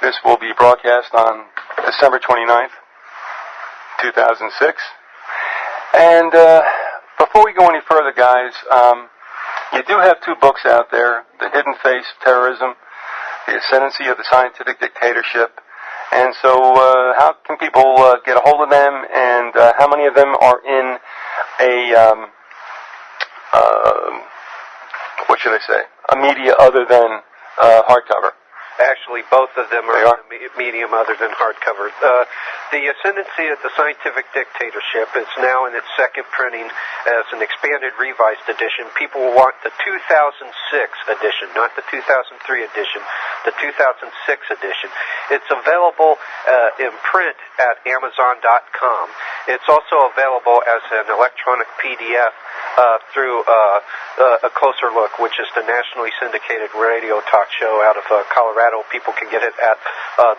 This will be broadcast on December 29th, 2006. And before we go any further, guys, you do have two books out there, The Hidden Face of Terrorism, The Ascendancy of the Scientific Dictatorship. And so how can people get a hold of them, and how many of them are in a, what should I say, a media other than hardcover? Actually, both of them are in a medium other than hardcover. The Ascendancy of the Scientific Dictatorship is now in its second printing as an expanded revised edition. People will want the 2006 edition, not the 2003 edition, the 2006 edition. It's available in print at Amazon.com. It's also available as an electronic PDF through A Closer Look, which is the nationally syndicated radio talk show out of Colorado. People can get it at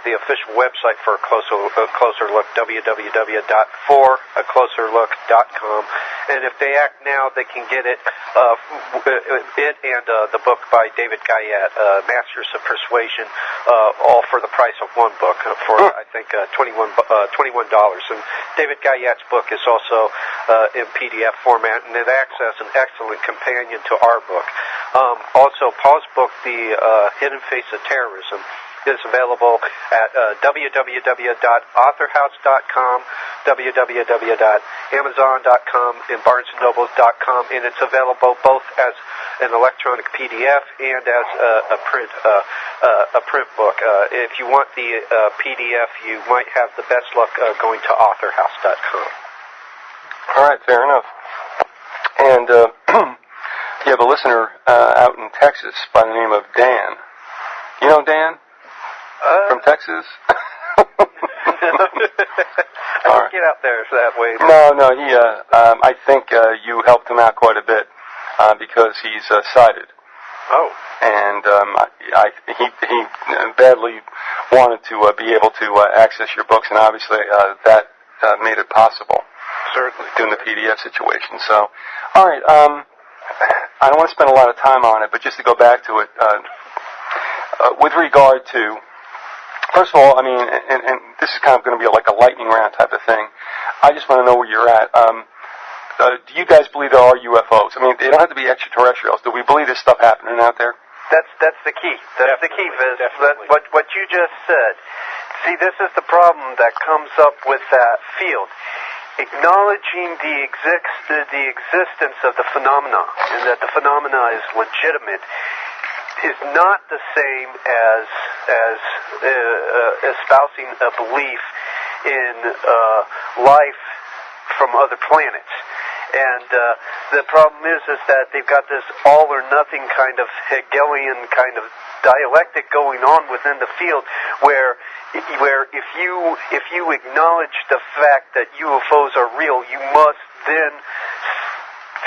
the official website for A Closer Look, www.foracloserlook.com. And if they act now, they can get it, and the book by David Guyette, Masters of Persuasion, all for the price of one book, for I think $21. And David Guyette's book is also in PDF format, and it acts as an excellent companion to our book. Also, Paul's book, The Hidden Face of Terrorism, is available at www.authorhouse.com, www.amazon.com, and barnesandnobles.com, and it's available both as an electronic PDF and as a print book. If you want the PDF, you might have the best luck going to authorhouse.com. All right, fair enough. And you have a listener out in Texas by the name of Dan. You know Dan? From Texas? I don't get out there that way. No, he, I think you helped him out quite a bit because he's sighted. Oh. And he badly wanted to be able to access your books, and obviously that made it possible. Certainly. Doing the PDF situation. So, all right, I don't want to spend a lot of time on it, but just to go back to it, with regard to, first of all, I mean, and this is kind of going to be like a lightning round type of thing. I just want to know where you're at. Do you guys believe there are UFOs? I mean, they don't have to be extraterrestrials. Do we believe there's stuff happening out there? That's the key. That's the key, Viz. What you just said. See, this is the problem that comes up with that field. Acknowledging the existence of the phenomena and that the phenomena is legitimate is not the same as espousing a belief in life from other planets. And the problem is that they've got this all or nothing kind of Hegelian kind of dialectic going on within the field, where if you acknowledge the fact that UFOs are real, you must then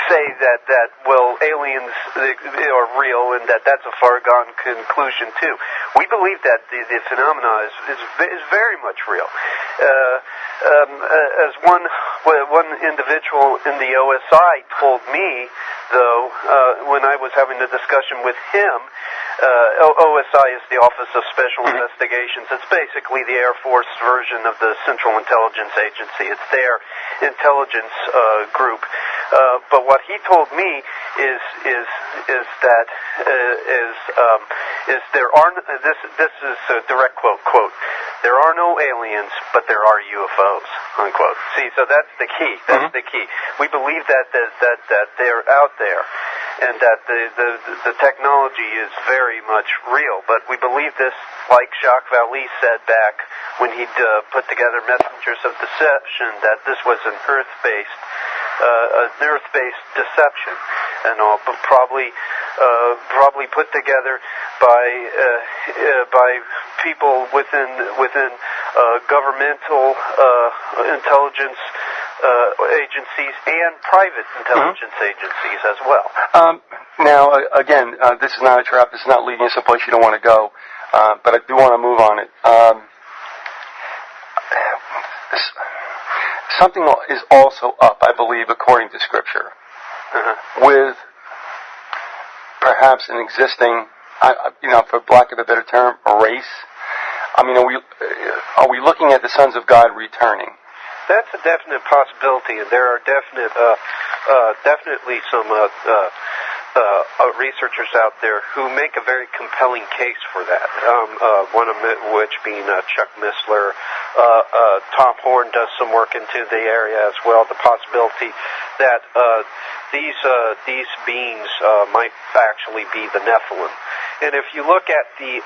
say that well, aliens are real and that's a far-gone conclusion too. We believe that the phenomena is very much real. As one individual in the OSI told me, though, when I was having a discussion with him, OSI is the Office of Special Investigations. It's basically the Air Force version of the Central Intelligence Agency. It's their intelligence group. But what he told me is that there are this is a direct quote. There are no aliens, but there are UFOs, unquote. See, so that's the key. That's the key. We believe that they're out there, and that the technology is very much real. But we believe this, like Jacques Vallée said back when he put together Messengers of Deception, that this was an Earth-based deception, and all, but probably put together by people within governmental intelligence agencies and private intelligence agencies as well. Now, again, this is not a trap. This is not leading you someplace you don't want to go, but I do want to move on it. Something is also up, I believe, according to Scripture, with perhaps an existing, for lack of a better term, a race. I mean, are we looking at the sons of God returning? That's a definite possibility, and there are definitely some researchers out there who make a very compelling case for that. One of which being Chuck Missler. Tom Horn does some work into the area as well. The possibility that these beings might actually be the Nephilim. And if you look at the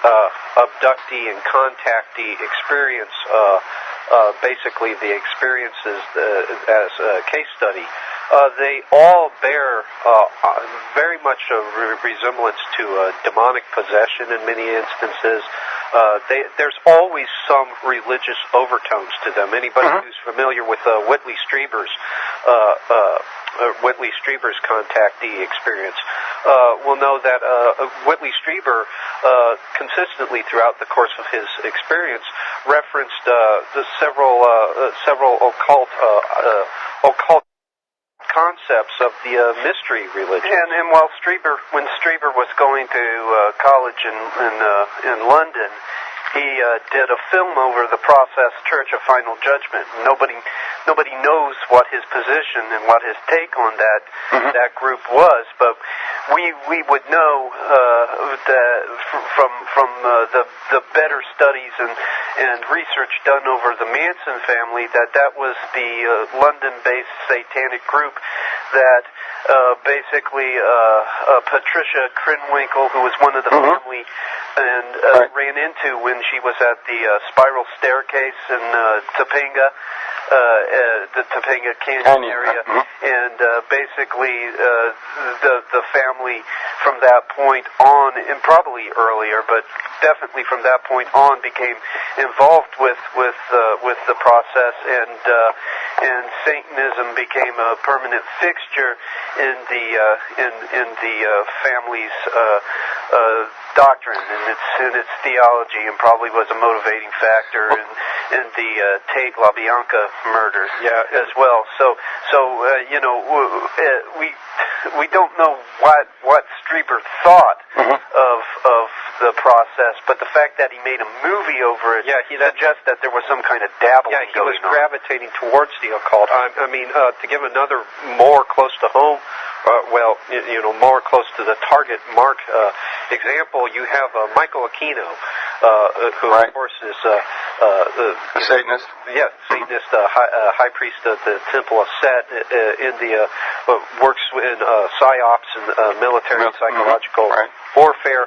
abductee and contactee experience, basically the experiences as a case study, they all bear very much a resemblance to demonic possession in many instances. There's always some religious overtones to them. Anybody who's familiar with Whitley Strieber's contactee experience will know that Whitley Strieber consistently throughout the course of his experience referenced the several occult concepts of the mystery religion. And while when Strieber was going to college in London, he did a film over the Process Church of Final Judgment. Nobody knows what his position and what his take on that group was, but we would know that from the better studies and research done over the Manson family that was the London-based satanic group that basically Patricia Krenwinkel, who was one of the family, and ran into when she was at the spiral staircase in Topanga, the Topanga Canyon area, and basically the family from that point on, and probably earlier, but definitely from that point on, became involved with the process, and Satanism became a permanent fixture in the family's doctrine and its theology, and probably was a motivating factor in the Tate LaBianca murder as well. So we don't know what Strieber thought of the process, but the fact that he made a movie over it suggests that there was some kind of dabbling going on. Yeah, he was gravitating towards the occult. I mean, to give another more close to home, more close to the target mark example, you have Michael Aquino, who of course is a Satanist. Yeah, Satanist, high priest of the Temple of Set in the works in psyops and military and psychological warfare.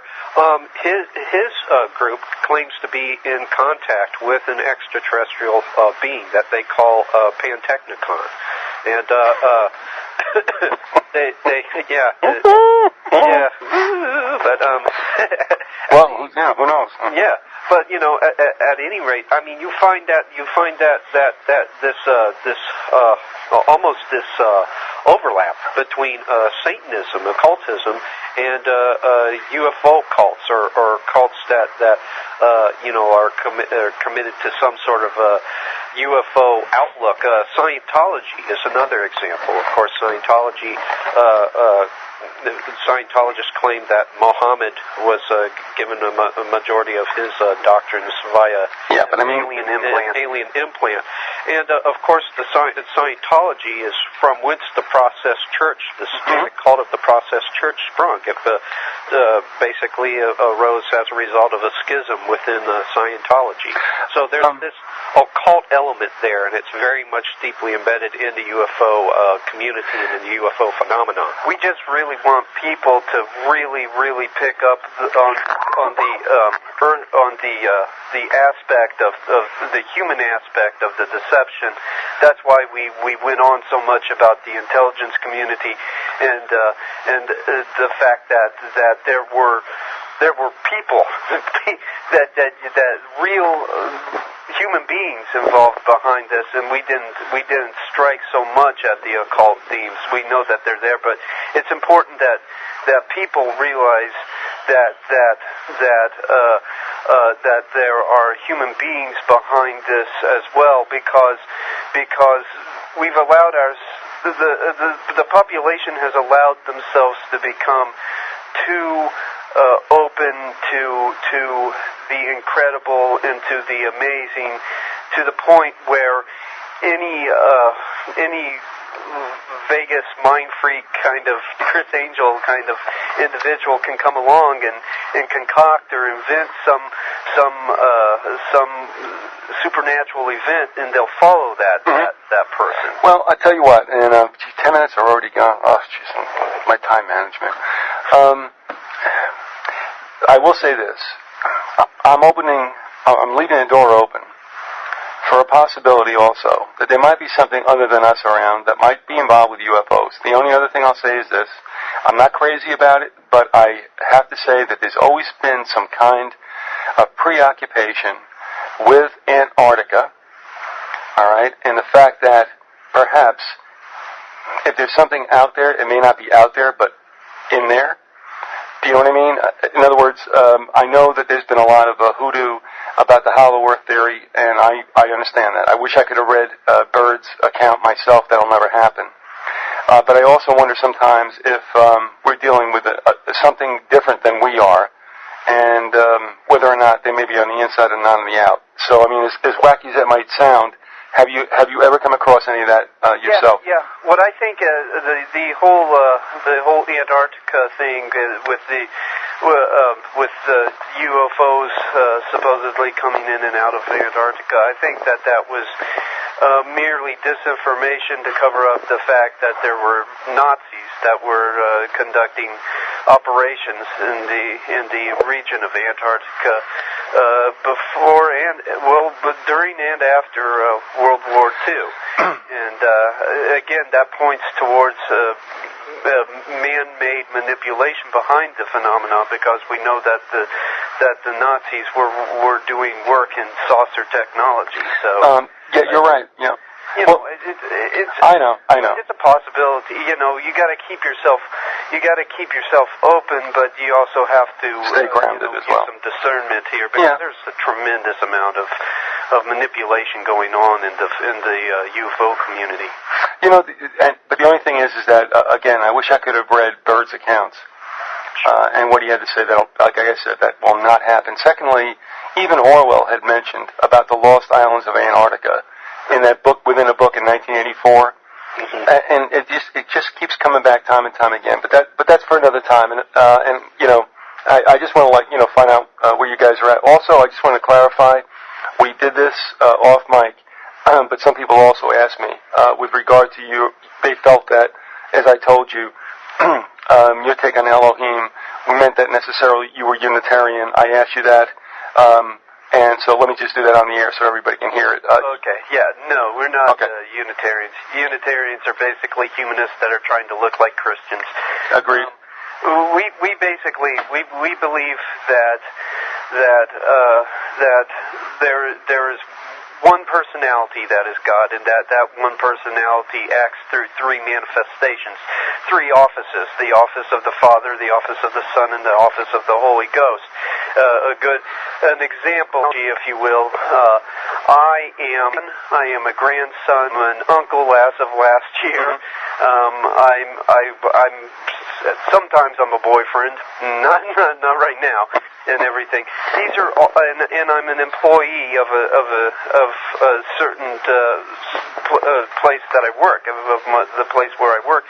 His group claims to be in contact with an extraterrestrial being that they call Pantechnicon, and but who knows? Yeah, but at any rate, I mean, you find that this almost this overlap between Satanism, occultism, and UFO cults or cults that are committed to some sort of UFO outlook. Scientology is another example. Of course, Scientologists claim that Muhammad was given a majority of his doctrines via alien implant. And of course, the Scientology is from whence the Process Church, the satanic cult of the Process Church, sprung. It basically arose as a result of a schism within Scientology. So there's this occult element there, and it's very much deeply embedded in the UFO community and in the UFO phenomenon. We just really want people to really pick up on the aspect of the human aspect of the deception. That's why we went on so much about the intelligence community and the fact that there were people that real human beings involved behind this, and we didn't strike so much at the occult themes. We know that they're there, but it's important that people realize that there are human beings behind this as well, because we've allowed the population has allowed themselves to become too open to the incredible and to the amazing, to the point where any Vegas mind freak kind of Chris Angel kind of individual can come along and concoct or invent some supernatural event, and they'll follow that person. Well, I tell you what, and 10 minutes are already gone. Oh, jeez, my time management. I will say this: I'm leaving the door open for a possibility also that there might be something other than us around that might be involved with UFOs. The only other thing I'll say is this: I'm not crazy about it, but I have to say that there's always been some kind of preoccupation with Antarctica, all right, and the fact that perhaps if there's something out there, it may not be out there, but in there. Do you know what I mean? In other words, I know that there's been a lot of hoodoo about the Hollow Earth theory, and I understand that. I wish I could have read Bird's account myself. That'll never happen. But I also wonder sometimes if we're dealing with something different than we are, and whether or not they may be on the inside and not on the out. So, I mean, as wacky as that might sound, have you ever come across any of that yourself? Yeah. What I think the whole Antarctica thing with the UFOs supposedly coming in and out of Antarctica, I think that was merely disinformation to cover up the fact that there were Nazis that were conducting operations in the region of Antarctica during and after World War II, and again, that points towards man-made manipulation behind the phenomenon, because we know that the Nazis were doing work in saucer technology. So yeah, you're right. Yeah. It's I know. It's a possibility. You got to keep yourself open, but you also have to stay grounded as well. Some discernment here, because there's a tremendous amount of manipulation going on in the UFO community. But the only thing is that again, I wish I could have read Bird's accounts and what he had to say. That, like I said, that will not happen. Secondly, even Orwell had mentioned about the lost islands of Antarctica in that book, within a book in 1984, and it just keeps coming back time and time again. But that's for another time. And I just want to find out where you guys are at. Also, I just want to clarify, we did this off mic, but some people also asked me with regard to you. They felt that, as I told you, your take on Elohim, we meant that necessarily you were Unitarian. I asked you that. And so let me just do that on the air so everybody can hear it. Okay, yeah, no, we're not okay. Unitarians. Unitarians are basically humanists that are trying to look like Christians. Agreed. We basically believe that there is one personality that is God, and that one personality acts through three manifestations, three offices: the office of the Father, the office of the Son, and the office of the Holy Ghost. An example, if you will. I am a grandson, an uncle as of last year. I'm sometimes I'm a boyfriend, not right now, and everything. These are all, and I'm an employee of a certain place that I work, the place where I work.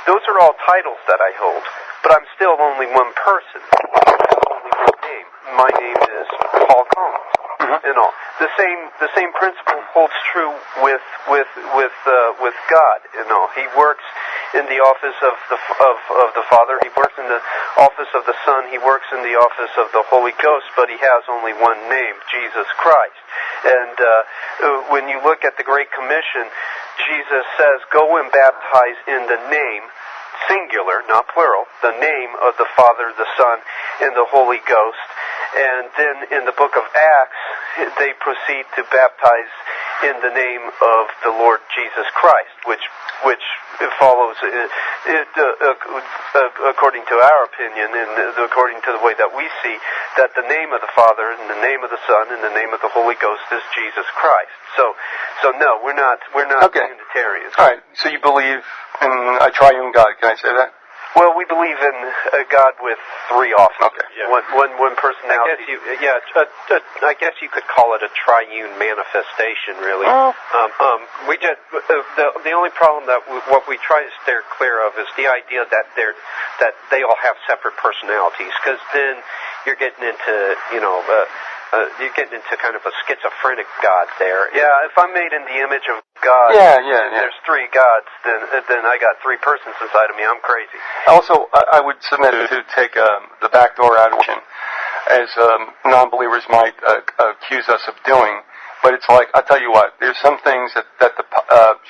Those are all titles that I hold, but I'm still only one person. Only one name. My name is Paul Collins. And all the same principle holds true with God. He works in the office of the Father. He works in the office of the Son. He works in the office of the Holy Ghost. But he has only one name, Jesus Christ. And when you look at the Great Commission, Jesus says, "Go and baptize in the name." Singular, not plural, the name of the Father, the Son, and the Holy Ghost. And then in the book of Acts, they proceed to baptize in the name of the Lord Jesus Christ, which follows, according to our opinion and according to the way that we see, that the name of the Father and the name of the Son and the name of the Holy Ghost is Jesus Christ. So no, we're not okay. Unitarians. All right. So you believe in a triune God? Can I say that? Well, we believe in a God with three offices. Okay. Yeah. One personality. I guess you could call it a triune manifestation, really. We just the only problem that what we try to steer clear of is the idea that they all have separate personalities, because then you're getting into you're getting into kind of a schizophrenic God there. Yeah, if I'm made in the image of God, and there's three gods, then I got three persons inside of me. I'm crazy. Also, I would submit to take the back door out of it, as non-believers might accuse us of doing. But it's like, I'll tell you what, there's some things that the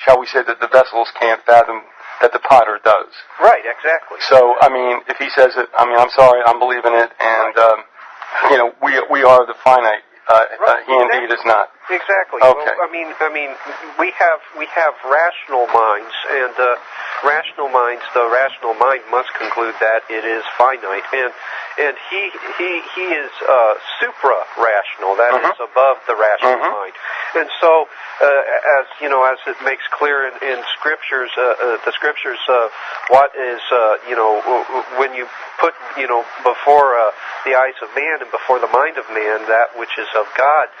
shall we say, that the vessels can't fathom that the potter does. Right, exactly. So, I mean, if he says it, I mean, I'm sorry, I'm believing it, and we are the finite. He indeed is not. Exactly. Okay. Well, I mean, we have rational minds, and rational minds. The rational mind must conclude that it is finite, and he is supra-rational. That is above the rational mind. And so, as it makes clear in scriptures, the scriptures, what is when you put before the eyes of man and before the mind of man that which is of God,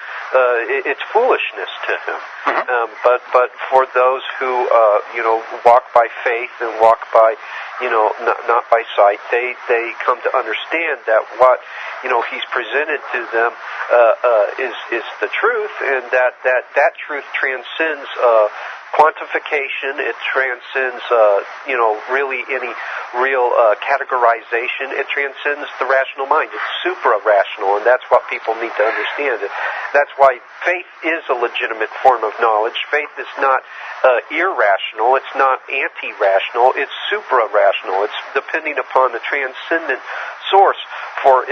it's foolishness to him. But for those who walk by faith and walk by not by sight, they come to understand that what he's presented to them is the truth, and that truth transcends quantification. It transcends really any real categorization. It transcends the rational mind. It's supra-rational, and that's what people need to understand. That's why faith is a legitimate form of knowledge. Faith is not irrational. It's not anti-rational. It's supra-rational. It's depending upon the transcendent source for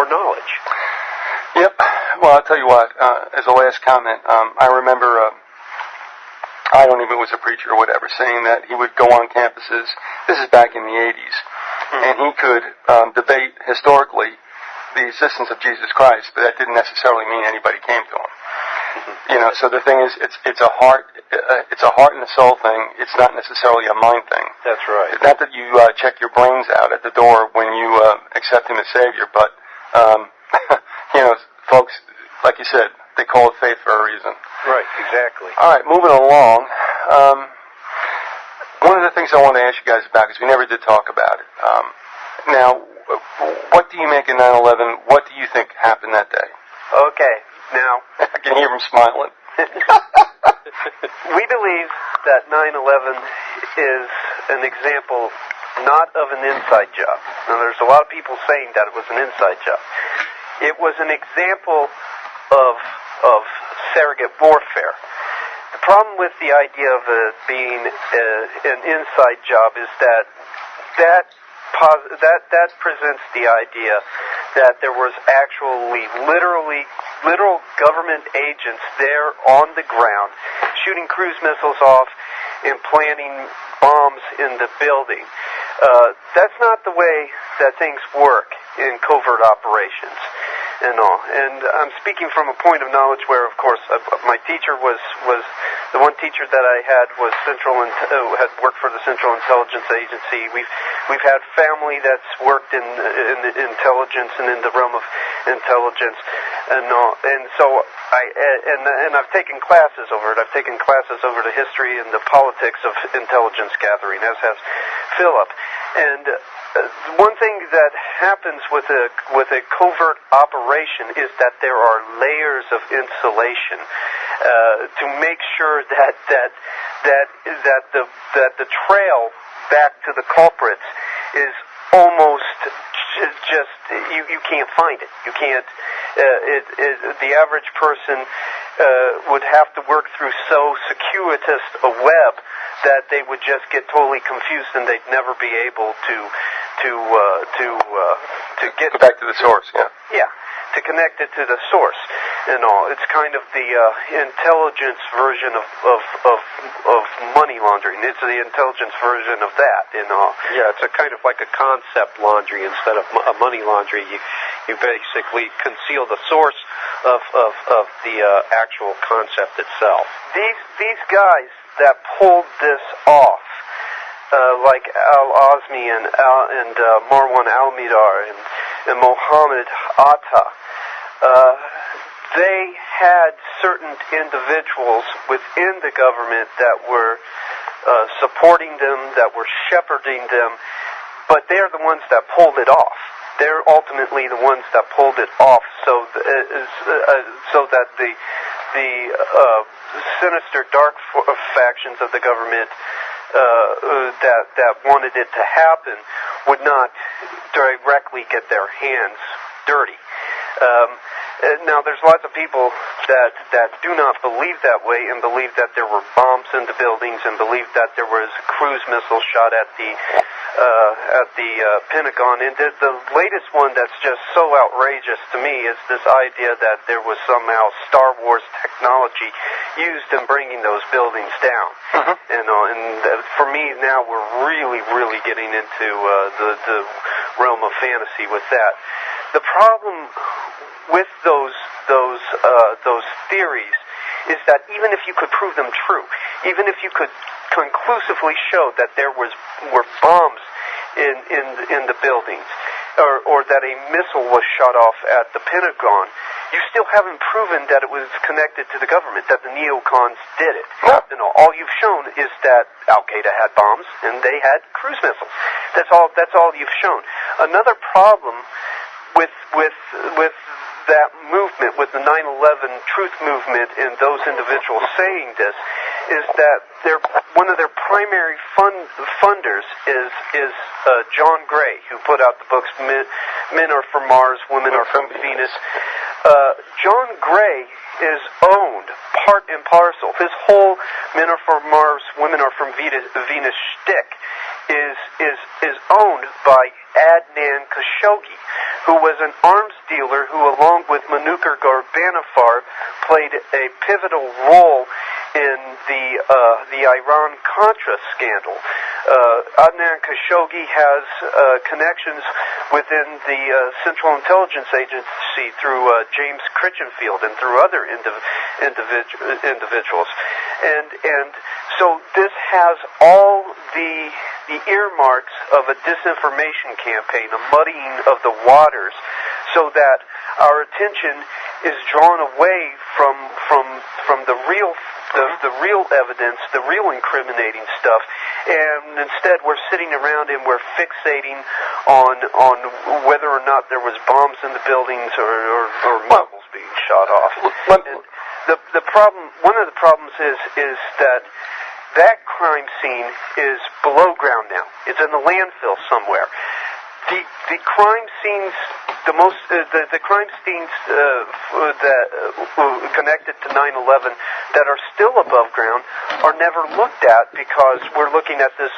knowledge. Yep. Well, I'll tell you what, as a last comment, I remember, I don't even, it was a preacher or whatever, saying that he would go on campuses, this is back in the 80s, and he could debate historically the existence of Jesus Christ, but that didn't necessarily mean anybody came to him. So the thing is, it's a heart and a soul thing. It's not necessarily a mind thing. That's right. Not that you check your brains out at the door when you accept him as Savior, but folks, like you said, they call it faith for a reason. Right, exactly. All right, moving along. One of the things I want to ask you guys about, because we never did talk about it. Now, what do you make of 9/11? What do you think happened that day? Okay, now I can hear him smiling. we believe that 9/11 is an example not of an inside job. Now, there's a lot of people saying that it was an inside job. It was an example of surrogate warfare. The problem with the idea of it being an inside job is that presents the idea that there was actually literal government agents there on the ground shooting cruise missiles off and planting bombs in the building. That's not the way that things work in covert operations and all. And I'm speaking from a point of knowledge where, of course, my teacher was the one teacher that I had was had worked for the Central Intelligence Agency. We've had family that's worked in intelligence and in the realm of intelligence and all. And so I've taken classes over it. I've taken classes over the history and the politics of intelligence gathering, as has Philip. And one thing that happens with a covert operation is that there are layers of insulation to make sure that the trail back to the culprits is almost just you can't find it. You can't. The average person would have to work through so circuitous a web that they would just get totally confused and they'd never be able to get Go back to the source. Yeah, to connect it to the source and all. It's kind of the intelligence version of money laundering. It's the intelligence version of that and all. Yeah, it's a kind of like a concept laundry instead of a money laundry. You basically conceal the source of the actual concept itself. These guys that pulled this off like Al-Azmi and Marwan Al-Midar and Mohammed Atta. They had certain individuals within the government that were supporting them, that were shepherding them, but they're the ones that pulled it off. They're ultimately the ones that pulled it off, so that the sinister, dark factions of the government that wanted it to happen would not directly get their hands dirty. Now, there's lots of people that do not believe that way and believe that there were bombs in the buildings and believe that there was cruise missiles shot at the Pentagon. And the latest one that's just so outrageous to me is this idea that there was somehow Star Wars technology used in bringing those buildings down. And for me now, we're really getting into the realm of fantasy with that. The problem with those theories is that even if you could prove them true, even if you could conclusively show that there were bombs in the buildings, or that a missile was shot off at the Pentagon, you still haven't proven that it was connected to the government, that the neocons did it. No. You know, all you've shown is that Al-Qaeda had bombs and they had cruise missiles. That's all you've shown. Another problem with that movement, with the 9/11 truth movement, and those individuals saying this, is that one of their primary funders is John Gray, who put out the books Men Are From Mars, Women Are From Venus. John Gray is owned part and parcel. His whole Men Are From Mars, Women Are From Venus shtick is owned by Adnan Khashoggi, who was an arms dealer who, along with Manuker Ghorbanifar, played a pivotal role in the Iran-Contra scandal. Adnan Khashoggi has connections within the Central Intelligence Agency through James Critchenfield and through other individuals. And so this has all the earmarks of a disinformation campaign, a muddying of the waters, so that our attention is drawn away from the real evidence, the real incriminating stuff, and instead we're sitting around and we're fixating on whether or not there was bombs in the buildings or missiles being shot off. And the problem, one of the problems is that crime scene is below ground now. It's in the landfill somewhere. The crime scenes, the crime scenes that connected to 9/11 that are still above ground are never looked at, because we're looking at this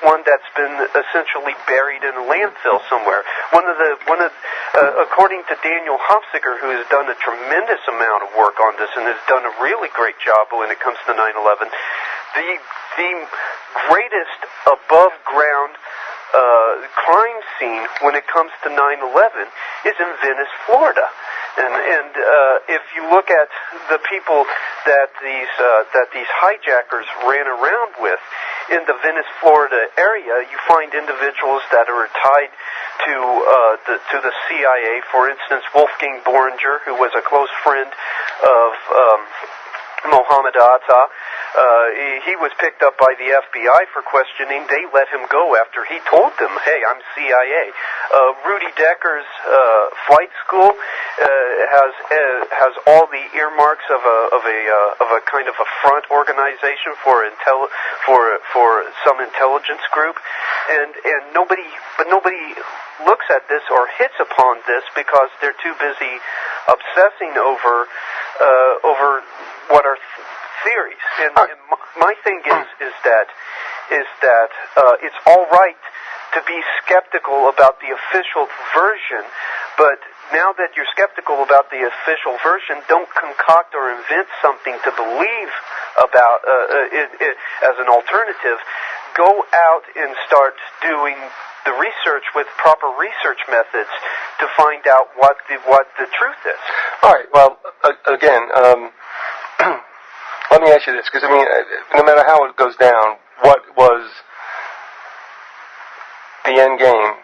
one that's been essentially buried in a landfill somewhere. According to Daniel Hofziger, who has done a tremendous amount of work on this and has done a really great job when it comes to 9/11, the greatest above ground crime scene when it comes to 9/11 is in Venice, Florida. And if you look at the people that these hijackers ran around with in the Venice, Florida area, you find individuals that are tied to the CIA. For instance, Wolfgang Boehringer, who was a close friend of Mohammed Atta. He was picked up by the FBI for questioning. They let him go after he told them, "Hey, I'm CIA." Rudy Decker's flight school has all the earmarks of a kind of a front organization for some intelligence group, and nobody looks at this or hits upon this because they're too busy obsessing over what are theories. And my thing is that it's all right to be skeptical about the official version, but now that you're skeptical about the official version, don't concoct or invent something to believe about it as an alternative. Go out and start doing the research with proper research methods to find out what the truth is. All right. Well, again, let me ask you this, because I mean, no matter how it goes down, what was the end game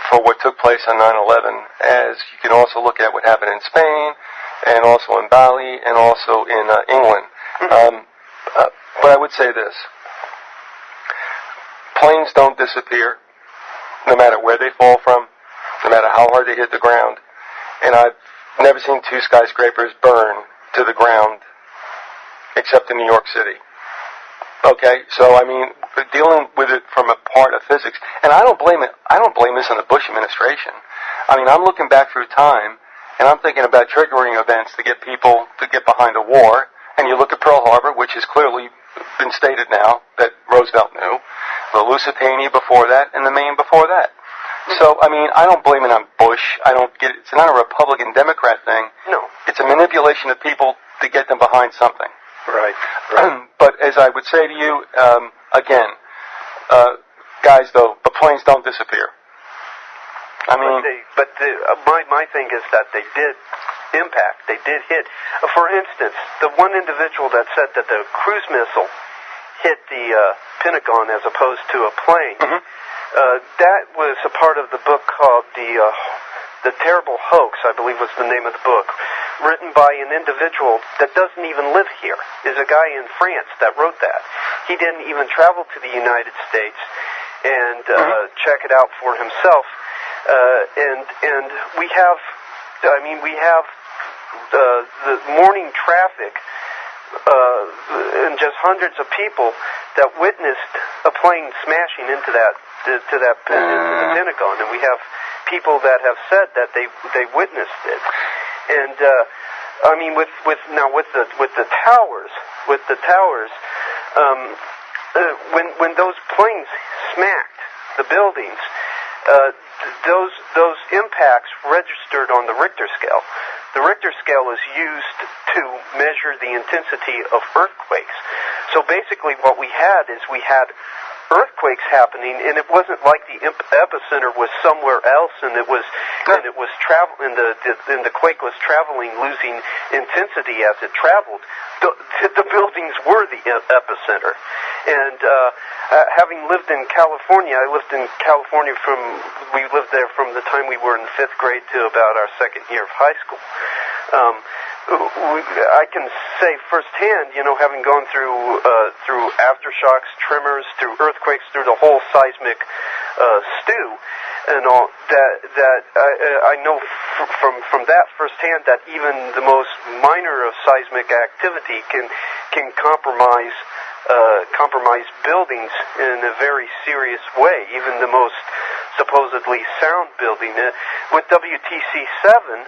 for what took place on 9/11, as you can also look at what happened in Spain, and also in Bali, and also in England. But I would say this. Planes don't disappear, no matter where they fall from, no matter how hard they hit the ground. And I've never seen 2 skyscrapers burn to the ground, except in New York City. Okay, so I mean, dealing with it from a part of physics, and I don't blame it. I don't blame this on the Bush administration. I mean, I'm looking back through time, and I'm thinking about triggering events to get people to get behind a war. And you look at Pearl Harbor, which has clearly been stated now that Roosevelt knew, the Lusitania before that, and the Maine before that. So, I mean, I don't blame it on Bush. I don't get it. It's not a Republican-Democrat thing. No. It's a manipulation of people to get them behind something. Right. But as I would say to you, again, guys, though, the planes don't disappear. I mean, my thing is that they did impact. They did hit. For instance, the one individual that said that the cruise missile hit the Pentagon as opposed to a plane. Mm-hmm. That was a part of the book called The Terrible Hoax, I believe was the name of the book, written by an individual that doesn't even live here. Is a guy in France that wrote that. He didn't even travel to the United States and check it out for himself. And we have the morning traffic and just hundreds of people that witnessed a plane smashing into the Pentagon, and we have people that have said that they witnessed it. And I mean, with the towers, when those planes smacked the buildings, those impacts registered on the Richter scale. The Richter scale is used to measure the intensity of earthquakes. So basically what we had earthquakes happening, and it wasn't like the epicenter was somewhere else, and the quake was traveling, losing intensity as it traveled. The buildings were the epicenter. And having lived in California, we lived there from the time we were in 5th grade to about our 2nd year of high school. I can say firsthand, having gone through aftershocks, tremors, through earthquakes, through the whole seismic stew, and all that I know from that firsthand that even the most minor of seismic activity can compromise buildings in a very serious way. Even the most supposedly sound building. With WTC-7.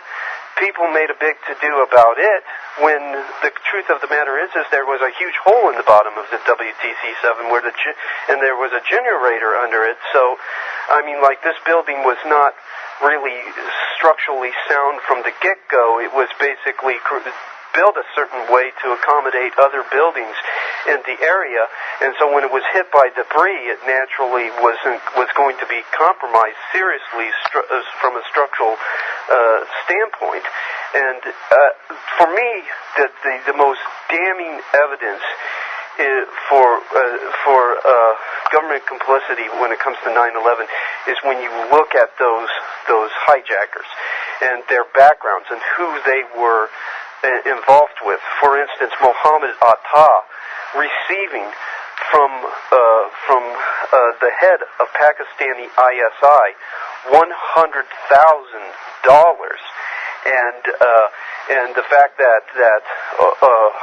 People made a big to-do about it when the truth of the matter is there was a huge hole in the bottom of the WTC-7 and there was a generator under it. So, I mean, like, this building was not really structurally sound from the get-go. It was basically built a certain way to accommodate other buildings in the area, and so when it was hit by debris, it naturally was going to be compromised seriously from a structural standpoint. And for me, the most damning evidence for government complicity when it comes to 9/11 is when you look at those hijackers and their backgrounds and who they were involved with. For instance, Mohammed Atta receiving from the head of Pakistani ISI $100,000, and the fact that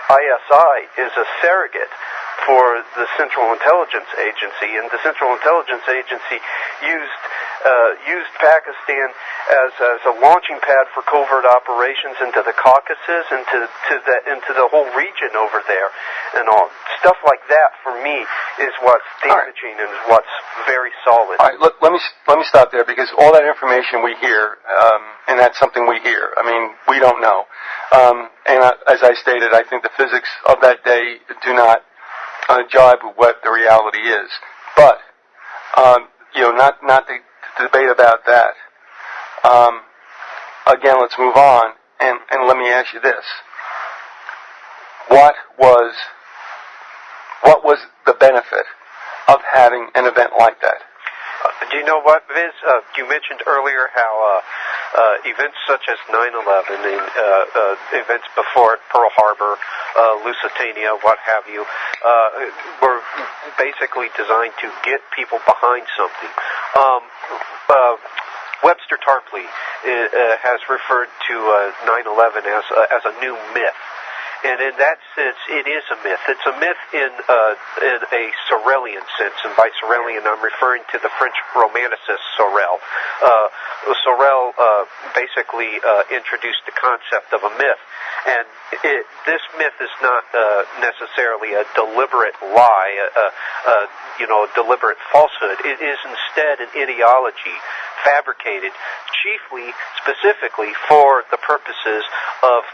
ISI is a surrogate for the Central Intelligence Agency, and the Central Intelligence Agency used Pakistan as a launching pad for covert operations into the Caucasus, into the whole region over there, and all stuff like that. For me, is what's damaging and is what's very solid. All right, let me stop there, because all that information we hear, and that's something we hear. I mean, we don't know. As I stated, I think the physics of that day do not jibe with what the reality is. But not to debate about that. Again, let's move on, and let me ask you this: what was the benefit of having an event like that? Do you know what, Viz? You mentioned earlier how events such as 9/11 and events before it, Pearl Harbor, Lusitania, what have you, were basically designed to get people behind something. Webster Tarpley has referred to 9/11 as a new myth. And in that sense, it is a myth. It's a myth in a Sorelian sense, and by Sorelian, I'm referring to the French Romanicist Sorel. Sorel basically introduced the concept of a myth, and this myth is not necessarily a deliberate lie, a deliberate falsehood. It is instead an ideology fabricated chiefly, specifically for the purposes of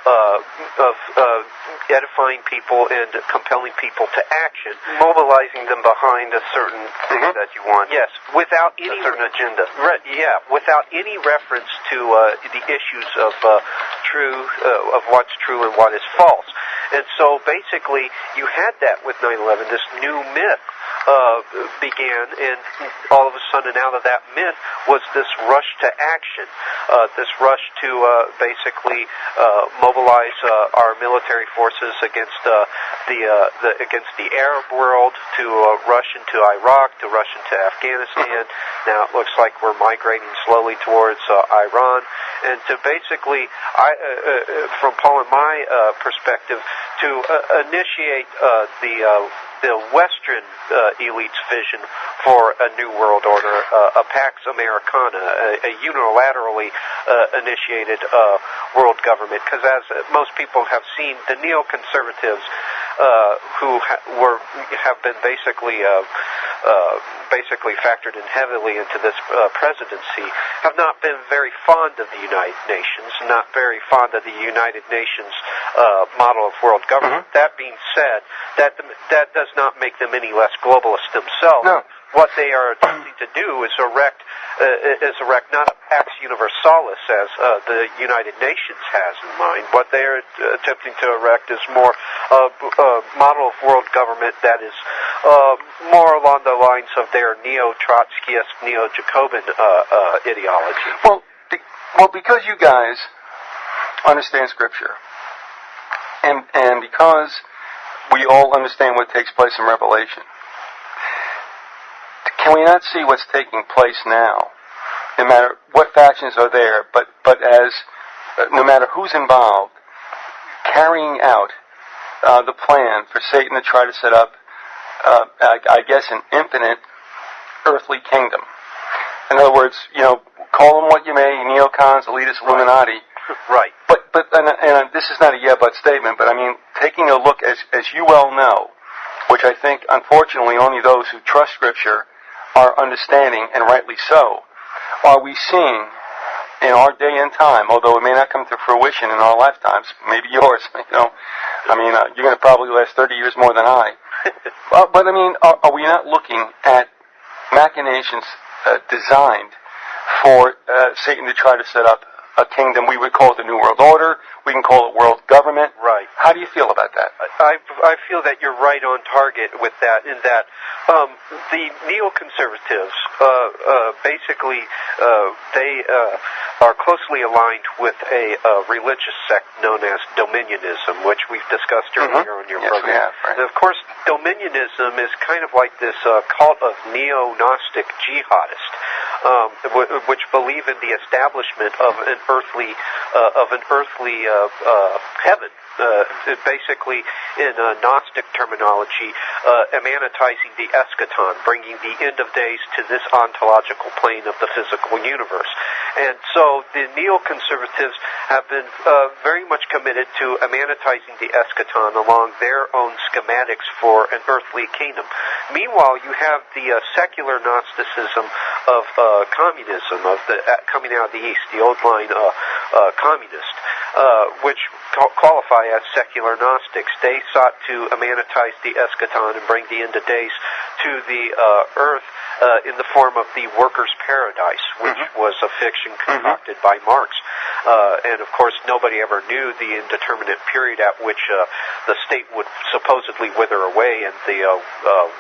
edifying people and compelling people to action, mobilizing them behind a certain thing that you want. Yes, without any a certain agenda. Right, yeah, without any reference to the issues of of what's true and what is false. And so basically, you had that with 9/11. This new myth began, and all of a sudden, out of that myth was this rush to action, this rush to basically mobilize our military forces against the Arab world, to rush into Iraq, to rush into Afghanistan. Now it looks like we're migrating slowly towards Iran, and to basically, from Paul and my perspective, to initiate the Western elite's vision for a new world order, a Pax Americana, a unilaterally initiated world government. Because as most people have seen, the neoconservatives who have been basically factored in heavily into this presidency have not been very fond of the United Nations, not very fond of the United Nations model of world government. That being said, that does not make them any less globalist themselves. No. What they are attempting to do is erect not a Pax Universalis as the United Nations has in mind. What they are attempting to erect is more a model of world government that is more along the lines of their neo-Trotskyist, neo-Jacobin ideology. Well, because you guys understand Scripture, and because we all understand what takes place in Revelation, can we not see what's taking place now? No matter what factions are there, but as no matter who's involved, carrying out the plan for Satan to try to set up, I guess, an infinite earthly kingdom. In other words, call them what you may, neocons, elitists, Illuminati. Right. But and this is not a yeah-but statement, but I mean, taking a look, as you well know, which I think, unfortunately, only those who trust Scripture are understanding, and rightly so, are we seeing in our day and time, although it may not come to fruition in our lifetimes, maybe yours, you're going to probably last 30 years more than I. But I mean, are we not looking at machinations designed for Satan to try to set up a kingdom? We would call it the New World Order. We can call it world government. Right. How do you feel about that? I feel that you're right on target with that, in that the neoconservatives, basically, they are closely aligned with a religious sect known as Dominionism, which we've discussed earlier on your program. We have, right. And of course, Dominionism is kind of like this cult of neo-Gnostic jihadists, which believe in the establishment of an earthly heaven. Basically, in Gnostic terminology, emanatizing the eschaton, bringing the end of days to this ontological plane of the physical universe. And so the neoconservatives have been very much committed to emanatizing the eschaton along their own schematics for an earthly kingdom. Meanwhile, you have the secular Gnosticism of communism, of the coming out of the East, the old line communist, which qualify as secular Gnostics. They sought to emanatize the eschaton and bring the end of days to the earth in the form of the workers' paradise, which was a fiction concocted by Marx. And of course, nobody ever knew the indeterminate period at which the state would supposedly wither away and the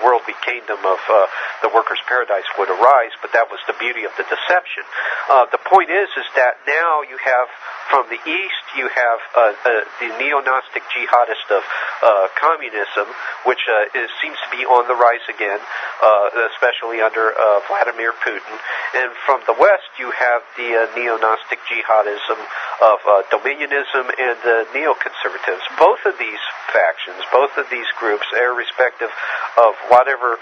worldly kingdom of the workers' paradise would arise, but that was the beauty of the deception. The point is that now you have, from the East, you have the neo-Gnostic jihadist of communism, which seems to be on the rise again, especially under Vladimir Putin. And from the West, you have the neo-Gnostic jihadism of dominionism and neoconservatives. Both of these factions, both of these groups, irrespective of whatever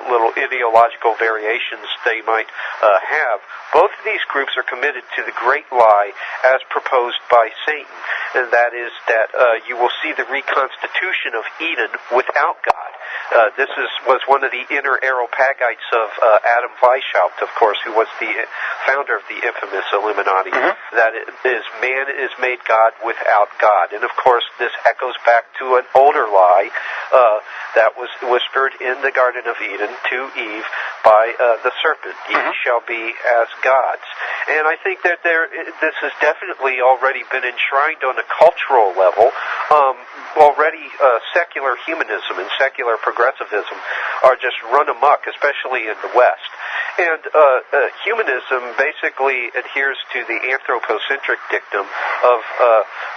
little ideological variations they might have, both of these groups are committed to the great lie as proposed by Satan, and that is that you will see the reconstitution of Eden without God. This was one of the inner Areopagites of Adam Weishaupt, of course, who was the founder of the infamous Illuminati. That is, man is made God without God. And of course, this echoes back to an older lie that was whispered in the Garden of Eden to Eve by the serpent. Ye shall be as gods. And I think that this has definitely already been enshrined on a cultural level. Already secular humanism and secular progressivism are just run amok, especially in the West. And humanism basically adheres to the anthropocentric dictum of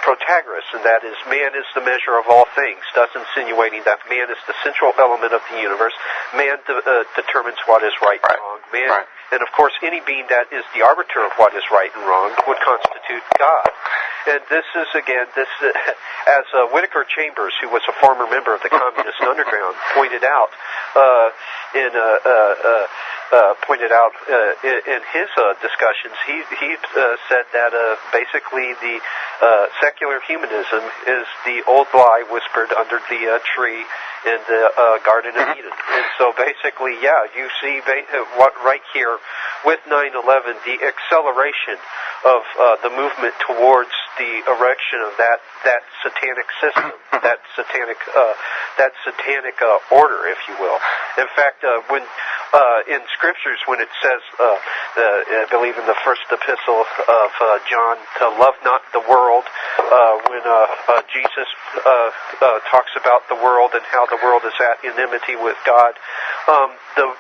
Protagoras, and that is, man is the measure of all things, thus insinuating that man is the central element of the universe. Man determines what is right and wrong. Man, and of course, any being that is the arbiter of what is right and wrong would constitute God. And this is, again, as Whittaker Chambers, who was a former member of the Communist Underground, pointed out in his discussions, he said that basically the secular humanism is the old lie whispered under the tree in the Garden of Eden. And so basically, you see what right here with 9/11, the acceleration of the movement towards the erection of that satanic system, that satanic order, if you will. In fact, when in scriptures, when it says, I believe in the first epistle of John, to love not the world, when Jesus talks about the world and how the world is at enmity with God, the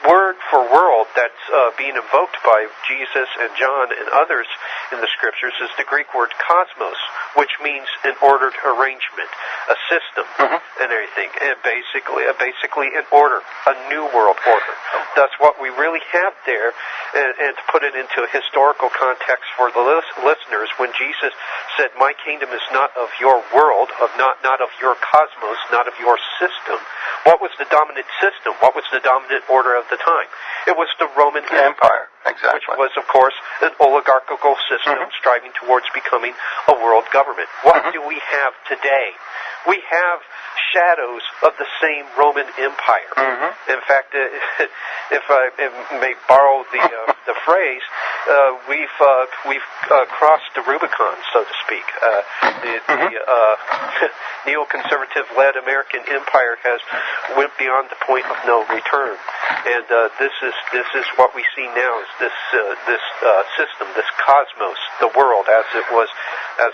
word for world that's being invoked by Jesus and John and others in the scriptures is the Greek word cosmos, which means an ordered arrangement, a system, and everything, and basically an order, a new world order. That's what we really have there, and to put it into a historical context for the listeners, when Jesus said, "My kingdom is not of your world, not of your cosmos, not of your system," what was the dominant system? What was the dominant order of the time? It was the Roman Empire. Exactly. Which was, of course, an oligarchical system striving towards becoming a world government. What do we have today? We have shadows of the same Roman Empire. In fact, if I may borrow the phrase, we've crossed the Rubicon, so to speak. The neoconservative-led American empire has went beyond the point of no return, and this is what we see now: is this system, this cosmos, the world, as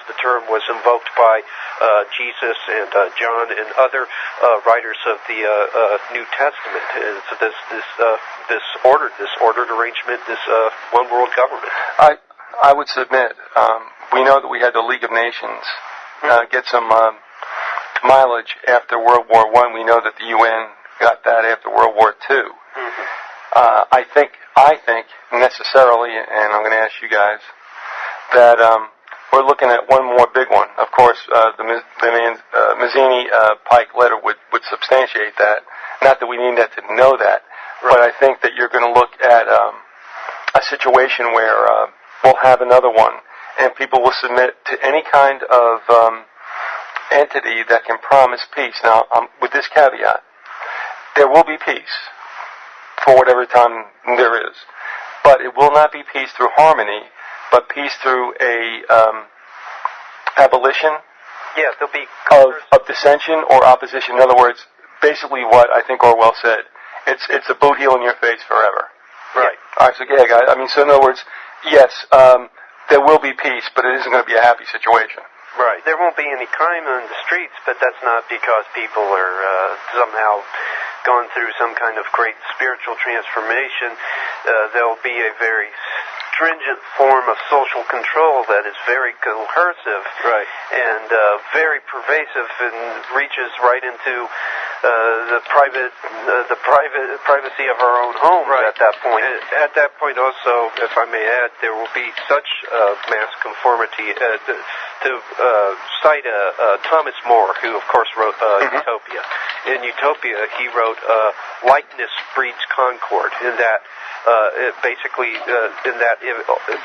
the term was invoked by Jesus and John and other writers of the New Testament. It's this ordered arrangement, this one world government. I would submit, we know that we had the League of Nations get some mileage after World War I. We know that the UN got that after World War II. I think necessarily, and I'm going to ask you guys, that we're looking at one more big one. Of course, the Mazzini-Pike letter would substantiate that. Not that we need that to know that, but I think that you're going to look at a situation where we'll have another one, and people will submit to any kind of entity that can promise peace. Now, with this caveat, there will be peace for whatever time there is, but it will not be peace through harmony, but peace through a abolition there'll be of dissension or opposition. In other words, basically what I think Orwell said, It's a boot heel in your face forever. Right. All right, so yeah, guys. I mean, so in other words, yes, there will be peace, but it isn't going to be a happy situation. Right. There won't be any crime on the streets, but that's not because people are somehow gone through some kind of great spiritual transformation. There'll be a very stringent form of social control that is very coercive, Right, and very pervasive, and reaches right into the privacy of our own homes. Right. At that point. And at that point, also, if I may add, there will be such mass conformity. To cite Thomas More, who of course wrote Utopia. In Utopia, he wrote, "Likeness breeds concord." In that.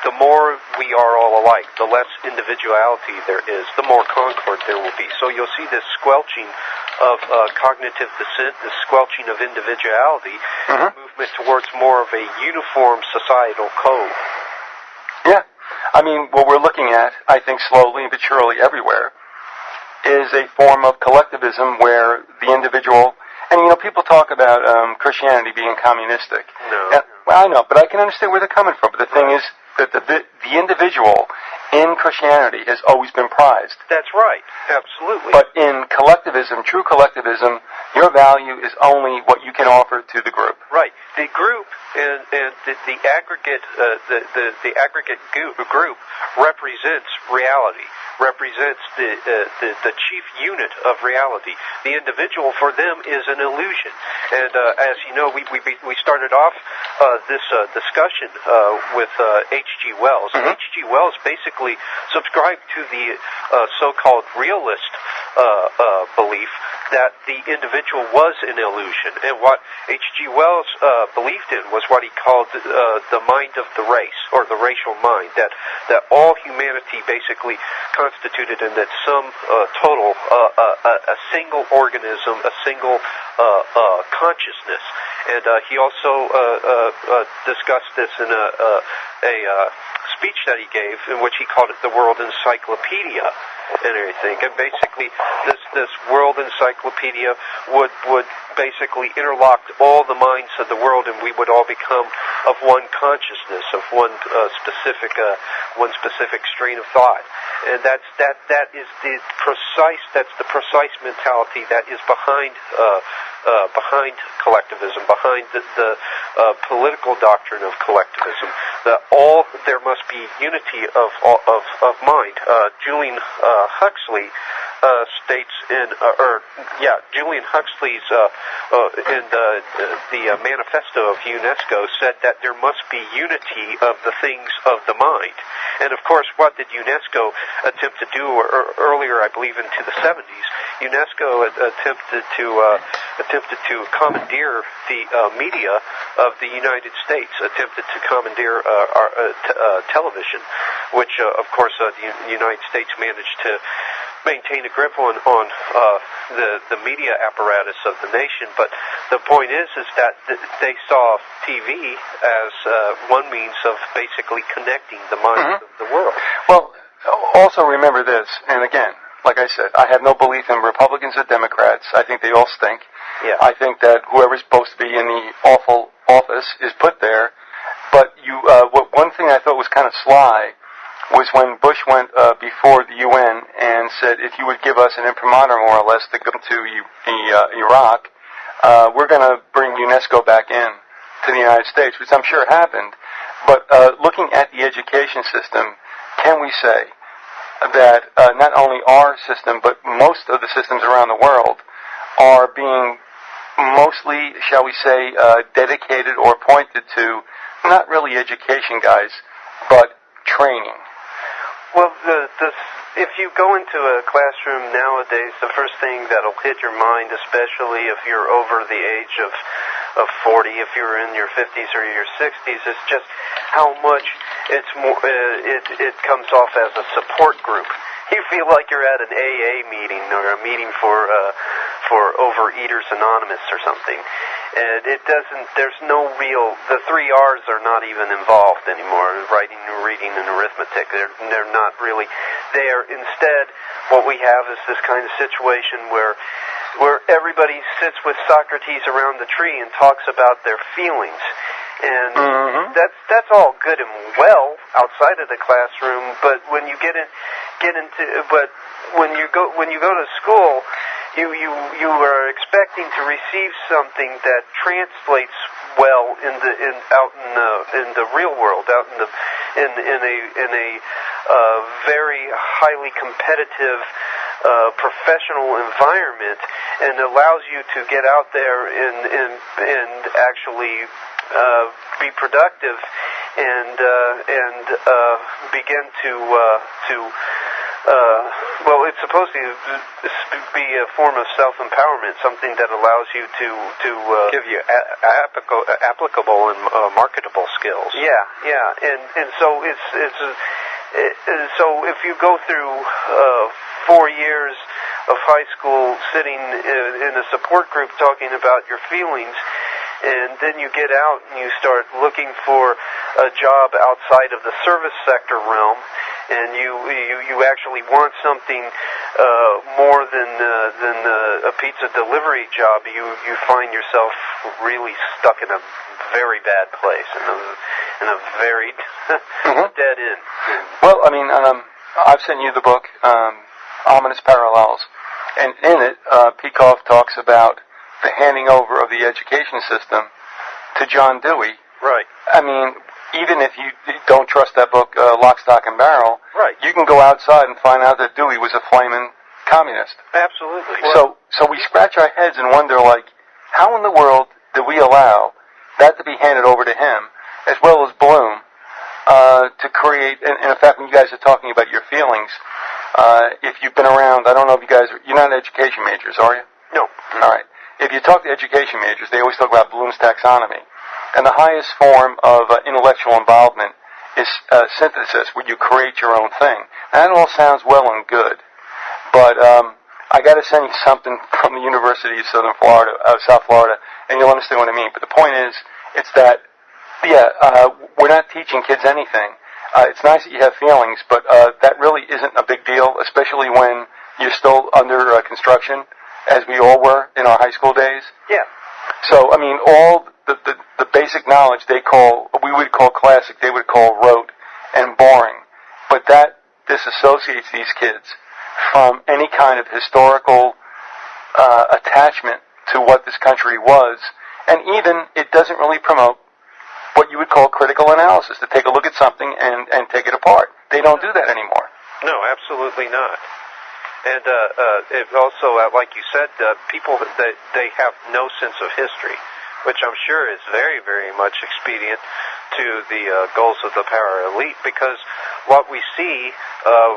The more we are all alike, the less individuality there is, the more concord there will be. So you'll see this squelching of cognitive dissent, this squelching of individuality, movement towards more of a uniform societal code. Yeah. I mean, what we're looking at, I think slowly but surely everywhere, is a form of collectivism where the individual... And, you know, people talk about Christianity being communistic. No. And, well, I know, but I can understand where they're coming from. But the thing is that the individual in Christianity has always been prized. That's right. Absolutely. But in collectivism, true collectivism, your value is only what you can offer to the group. Right. The group and the aggregate the aggregate group represents reality. Represents the chief unit of reality. The individual for them is an illusion. And as you know, we started off this discussion with H.G. Wells. H.G. Wells basically subscribed to the so-called realist belief that the individual was an illusion. And what H.G. Wells believed in was what he called the mind of the race, or the racial mind, that all humanity basically constituted in that some total, a single organism, a single consciousness. And he also discussed this in a speech that he gave, in which he called it the World Encyclopedia and everything. And basically, this World Encyclopedia would basically interlock all the minds of the world, and we would all become of one consciousness, of one specific strain of thought. And that is the precise mentality that is behind collectivism, behind the political doctrine of collectivism. There must be unity of mind. Julian Huxley states Julian Huxley's in the manifesto of UNESCO said that there must be unity of the things of the mind. And of course, what did UNESCO attempt to do earlier? I believe into the 70s, UNESCO attempted to commandeer the media of the United States, attempted to commandeer television, which of course the United States managed to maintain a grip on the media apparatus of the nation. But the point is that they saw TV as one means of basically connecting the minds of the world. Well, also remember this, and again, like I said, I have no belief in Republicans or Democrats. I think they all stink. Yeah. I think that whoever's supposed to be in the awful office is put there. But one thing I thought was kind of sly was when Bush went before the UN and said, if you would give us an imprimatur, more or less, to go to Iraq, we're going to bring UNESCO back in to the United States, which I'm sure happened. But looking at the education system, can we say that not only our system, but most of the systems around the world are being mostly, shall we say, dedicated or pointed to not really education, guys, but training? Well, if you go into a classroom nowadays, the first thing that'll hit your mind, especially if you're over the age of 40, if you're in your 50s or your 60s, is just how much it comes off as a support group. You feel like you're at an AA meeting or a meeting for Overeaters Anonymous or something. And there's no real, the 3 R's are not even involved anymore, writing, reading, and arithmetic. They're not really there. Instead, what we have is this kind of situation where where everybody sits with Socrates around the tree and talks about their feelings. And that's all good and well outside of the classroom, but when you when you go to school, you are expecting to receive something that translates well out in the real world, out in a very highly competitive professional environment, and allows you to get out there and actually be productive and begin to well, it's supposed to be a form of self-empowerment, something that allows you to give you applicable and marketable skills. Yeah, and so so if you go through 4 years of high school sitting in a support group talking about your feelings, and then you get out and you start looking for a job outside of the service sector realm, and you actually want something more than a pizza delivery job, you find yourself really stuck in a very bad place, in a very dead end. Well, I mean, I've sent you the book, Ominous Parallels, and in it, Peikoff talks about the handing over of the education system to John Dewey. Right. I mean, even if you don't trust that book, Lock, Stock, and Barrel, right, you can go outside and find out that Dewey was a flaming communist. Absolutely. So we scratch our heads and wonder, like, how in the world did we allow that to be handed over to him, as well as Bloom, to create, and in fact, when you guys are talking about your feelings, if you've been around, I don't know if you're not education majors, are you? No. All right. If you talk to education majors, they always talk about Bloom's taxonomy. And the highest form of intellectual involvement is synthesis, where you create your own thing. And that all sounds well and good, but I got to send you something from the University of South Florida, and you'll understand what I mean. But the point is, it's that, we're not teaching kids anything. It's nice that you have feelings, but that really isn't a big deal, especially when you're still under construction, as we all were in our high school days. Yeah. So, I mean, all the basic knowledge we would call classic, they would call rote and boring. But that disassociates these kids from any kind of historical attachment to what this country was. And even, it doesn't really promote what you would call critical analysis, to take a look at something and take it apart. They don't do that anymore. No, absolutely not. And it also, like you said, people, they have no sense of history, which I'm sure is very, very much expedient to the goals of the power elite, because what we see,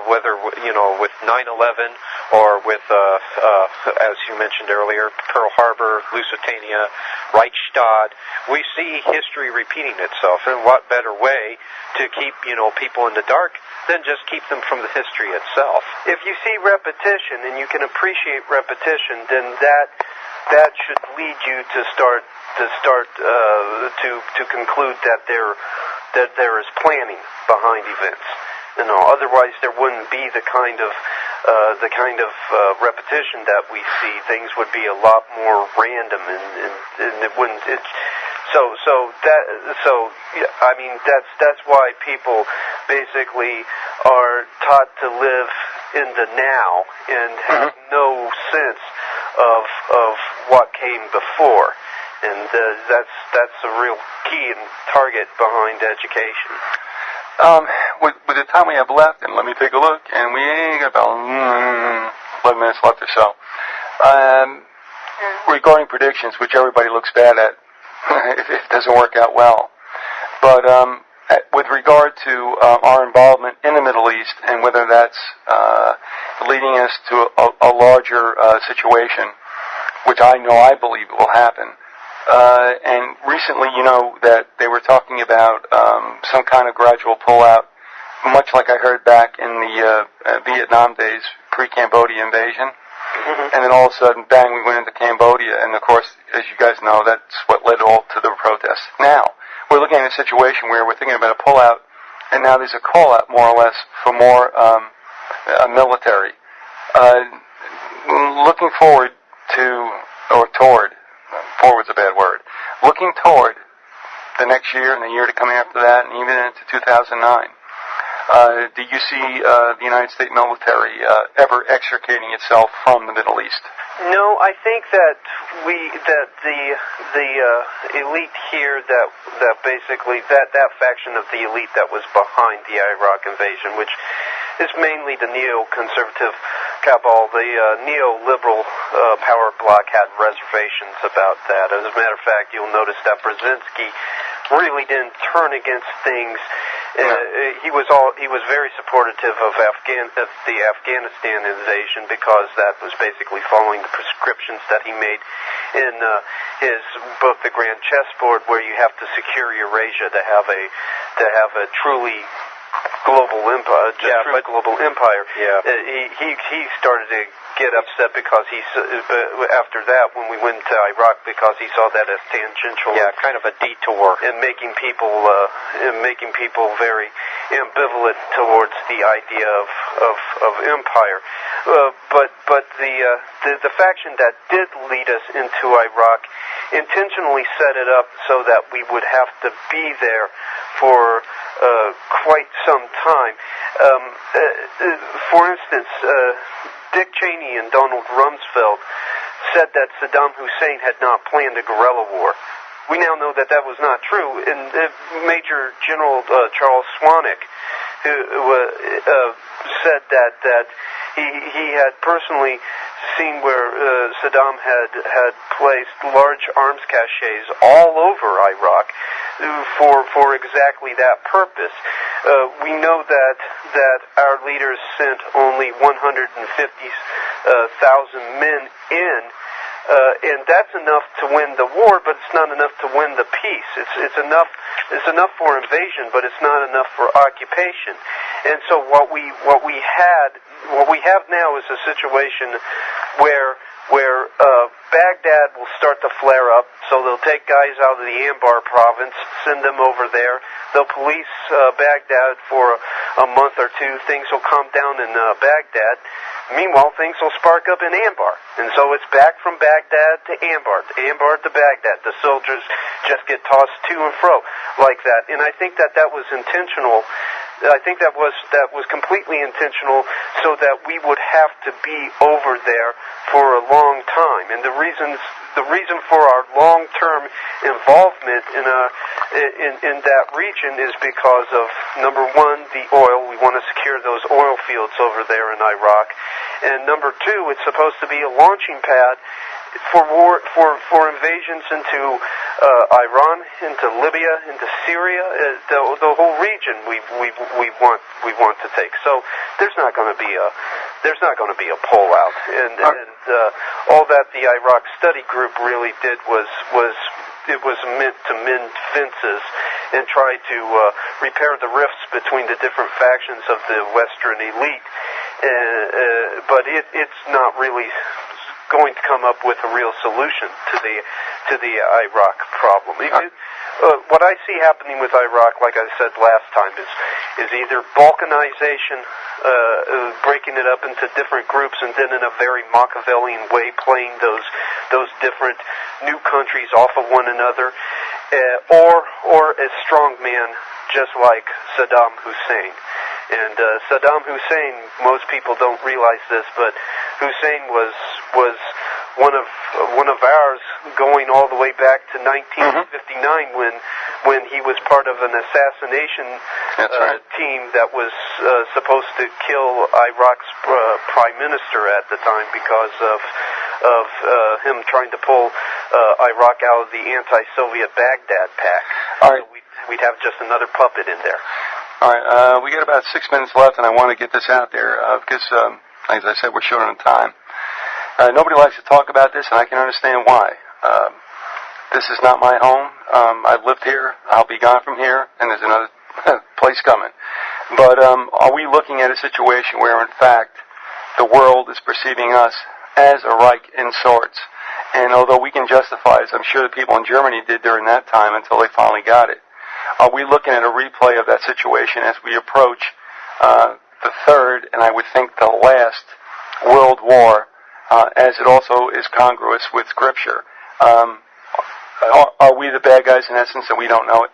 whether, with 9/11 or with, as you mentioned earlier, Pearl Harbor, Lusitania, Reichstag, we see history repeating itself. And what better way to keep, people in the dark than just keep them from the history itself? If you see repetition and you can appreciate repetition, then that should lead you to conclude that there is planning behind events. Otherwise there wouldn't be the kind of repetition that we see. Things would be a lot more random, and it wouldn't. That's why people basically are taught to live in the now and have no sense of what came before, and that's a real key and target behind education. With the time we have left, and let me take a look, and we ain't got about 11 minutes left or so. Regarding predictions, which everybody looks bad at if it doesn't work out well, but with regard to our involvement in the Middle East, and whether that's leading us to a larger situation, which I believe will happen. And recently, that they were talking about some kind of gradual pullout, much like I heard back in the Vietnam days, pre-Cambodia invasion. And then all of a sudden, bang, we went into Cambodia. And of course, as you guys know, that's what led all to the protests. Now, we're looking at a situation where we're thinking about a pullout, and now there's a call-out, more or less, for more military. Looking forward, toward, forward's a bad word, looking toward the next year and the year to come after that, and even into 2009. Do you see the United States military ever extricating itself from the Middle East? No, I think that the elite here that basically that faction of the elite that was behind the Iraq invasion, which is mainly the neoconservative cabal, the neoliberal power bloc, had reservations about that. As a matter of fact, you'll notice that Brzezinski really didn't turn against things. He was very supportive of the Afghanistan invasion because that was basically following the prescriptions that he made in his book, The Grand Chessboard, where you have to secure Eurasia to have a truly global empire. Global empire. Yeah. He started to get upset because after that, when we went to Iraq, because he saw that as tangential. Yeah, kind of a detour. And making people very ambivalent towards the idea of empire. But the faction that did lead us into Iraq intentionally set it up so that we would have to be there for quite some time. For instance, Dick Cheney and Donald Rumsfeld said that Saddam Hussein had not planned a guerrilla war. We now know that that was not true. And Major General Charles Swanwick, who said that he had personally seen where Saddam had placed large arms caches all over Iraq for exactly that purpose. We know that our leaders sent only 150,000 men in, and that's enough to win the war, but it's not enough to win the peace. It's enough for invasion, but it's not enough for occupation. And so what we have now is a situation where Baghdad will start to flare up, so they'll take guys out of the Anbar province, send them over there. They'll police Baghdad for a month or two. Things will calm down in Baghdad. Meanwhile, things will spark up in Anbar. And so it's back from Baghdad to Anbar to Baghdad. The soldiers just get tossed to and fro like that. And I think that was intentional. I think that was completely intentional so that we would have to be over there for a long time. And the reason for our long-term involvement in that region is because of, number one, the oil. We want to secure those oil fields over there in Iraq. And number two, it's supposed to be a launching pad for invasions into Iran, into Libya, into Syria, the whole region we want to take. So there's not going to be a pullout, and all that the Iraq Study Group really did was meant to mend fences and try to repair the rifts between the different factions of the Western elite, but it's not really going to come up with a real solution to the Iraq problem. What I see happening with Iraq, like I said last time, is either balkanization, breaking it up into different groups, and then in a very Machiavellian way playing those different new countries off of one another, or a strong man just like Saddam Hussein. And Saddam Hussein, most people don't realize this, but Hussein was one of ours, going all the way back to 1959 when he was part of an assassination team that was supposed to kill Iraq's prime minister at the time because of him trying to pull Iraq out of the anti-Soviet Baghdad pact. All right. So we'd have just another puppet in there. All right, we got about 6 minutes left, and I want to get this out there because, as I said, we're short on time. Nobody likes to talk about this, and I can understand why. This is not my home. I've lived here. I'll be gone from here, and there's another place coming. But are we looking at a situation where, in fact, the world is perceiving us as a Reich in sorts? And although we can justify, as I'm sure the people in Germany did during that time until they finally got it, are we looking at a replay of that situation as we approach the third, and I would think the last, World War as it also is congruous with Scripture. Are we the bad guys in essence, and we don't know it?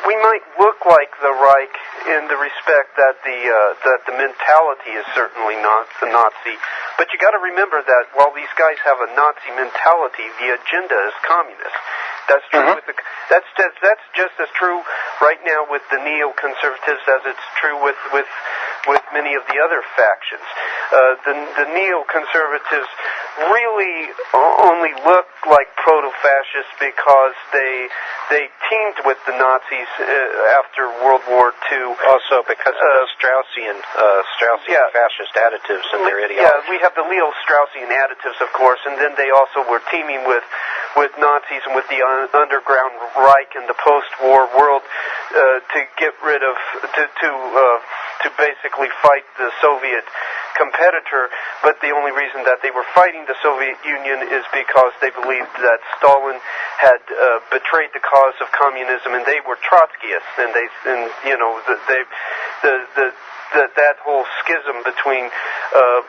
We might look like the Reich in the respect that the mentality is certainly not the Nazi, but you got to remember that while these guys have a Nazi mentality, the agenda is communist. That's true with that's just as true right now with the neoconservatives as it's true with many of the other factions. The neoconservatives really only look like proto-fascists because they teamed with the Nazis after World War II. Also because of the Straussian fascist additives in their ideology. Yeah, we have the Leo Straussian additives, of course, and then they also were teaming with Nazis and with the underground Reich in the post-war world to get rid of to basically fight the Soviet competitor, but the only reason that they were fighting the Soviet Union is because they believed that Stalin had betrayed the cause of communism, and they were Trotskyists, that whole schism between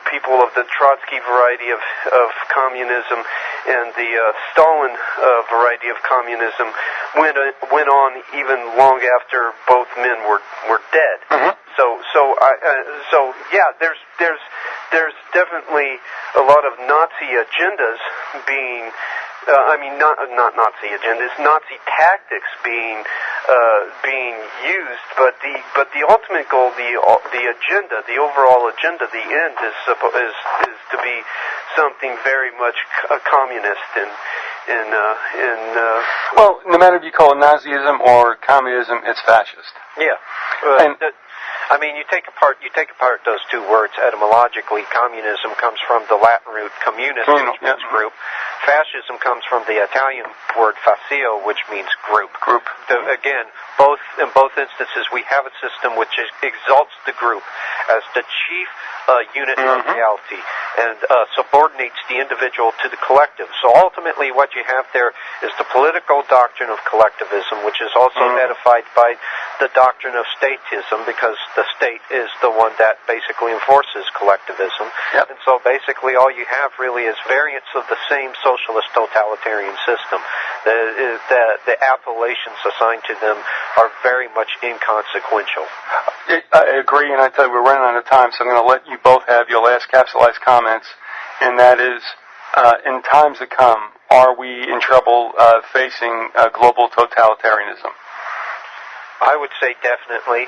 people of the Trotsky variety of communism and the Stalin variety of communism went on even long after both men were dead. Mm-hmm. So yeah, there's definitely a lot of Nazi agendas being. Not Nazi agendas, Nazi tactics being used, but the ultimate goal, the agenda, the overall agenda, the end is to be something very much communist Well, no matter if you call it Nazism or communism, it's fascist. Yeah. You take apart those two words etymologically. Communism comes from the Latin root communis, which means group. Fascism comes from the Italian word fascio, which means group. Again, in both instances, we have a system which exalts the group as the chief unit of reality and subordinates the individual to the collective. So ultimately, what you have there is the political doctrine of collectivism, which is also edified by the doctrine of statism, because the state is the one that basically enforces collectivism. Yep. And so basically all you have really is variants of the same socialist totalitarian system. The appellations assigned to them are very much inconsequential. I agree, and I tell you, we're running out of time, so I'm going to let you both have your last capsulized comments, and that is, in times to come, are we in trouble facing global totalitarianism? I would say definitely.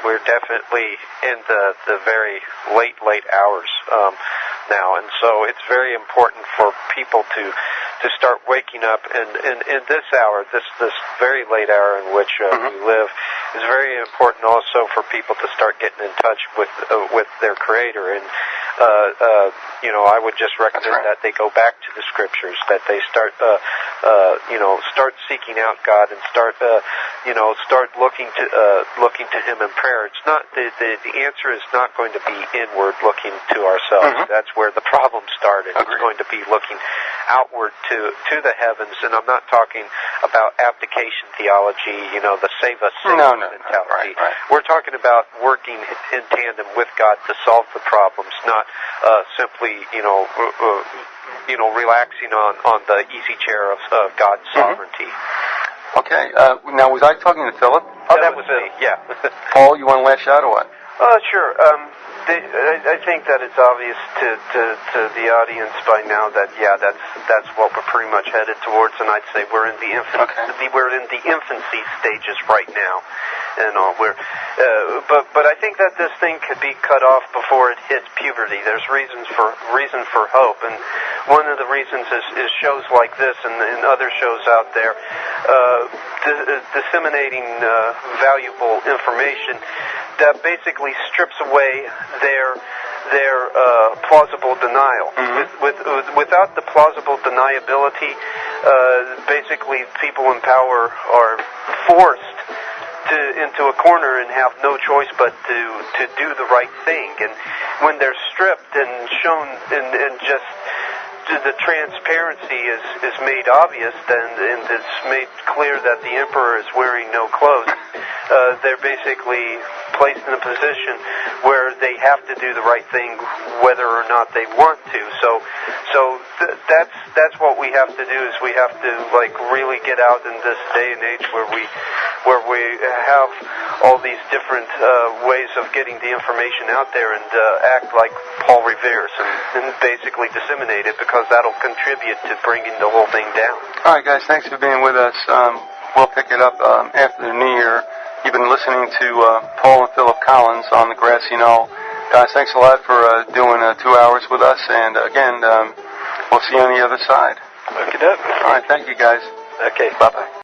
We're definitely in the very late hours now, and so it's very important for people to start waking up. And in this hour, this very late hour in which we live, is very important also for people to start getting in touch with their Creator. And I would just recommend that they go back to the Scriptures, that they start seeking out God and start looking to Him in prayer. It's not the answer is not going to be inward looking to ourselves. That's where the problem started. It's going to be looking outward to the heavens, and I'm not talking about abdication theology, the save us mentality. Right. We're talking about working in tandem with God to solve the problems, not simply relaxing on the easy chair of God's sovereignty. Okay. Now, was I talking to Philip? Oh, that was me. Yeah. Paul, you want to lash out or what? Sure. I think that it's obvious to the audience by now that that's what we're pretty much headed towards, and I'd say we're in the infancy stages right now, and all. But I think that this thing could be cut off before it hits puberty. There's reason for hope, and one of the reasons is shows like this and other shows out there disseminating valuable information that basically strips away their plausible denial. Without the plausible deniability, basically people in power are forced into a corner and have no choice but to do the right thing. And when they're stripped and shown and just the transparency is made obvious, and it's made clear that the emperor is wearing no clothes, they're basically placed in a position where they have to do the right thing whether or not they want to. That's what we have to do, is we have to really get out in this day and age where we have all these different ways of getting the information out there, and act like Paul Revere's and basically disseminate it, because that'll contribute to bringing the whole thing down. All right, guys, thanks for being with us. We'll pick it up after the new year. You've been listening to Paul and Phillip Collins on the Grassy Knoll. Guys, thanks a lot for doing 2 hours with us, and again, we'll see you on the other side. Look it up. All right, thank you, guys. Okay. Bye-bye.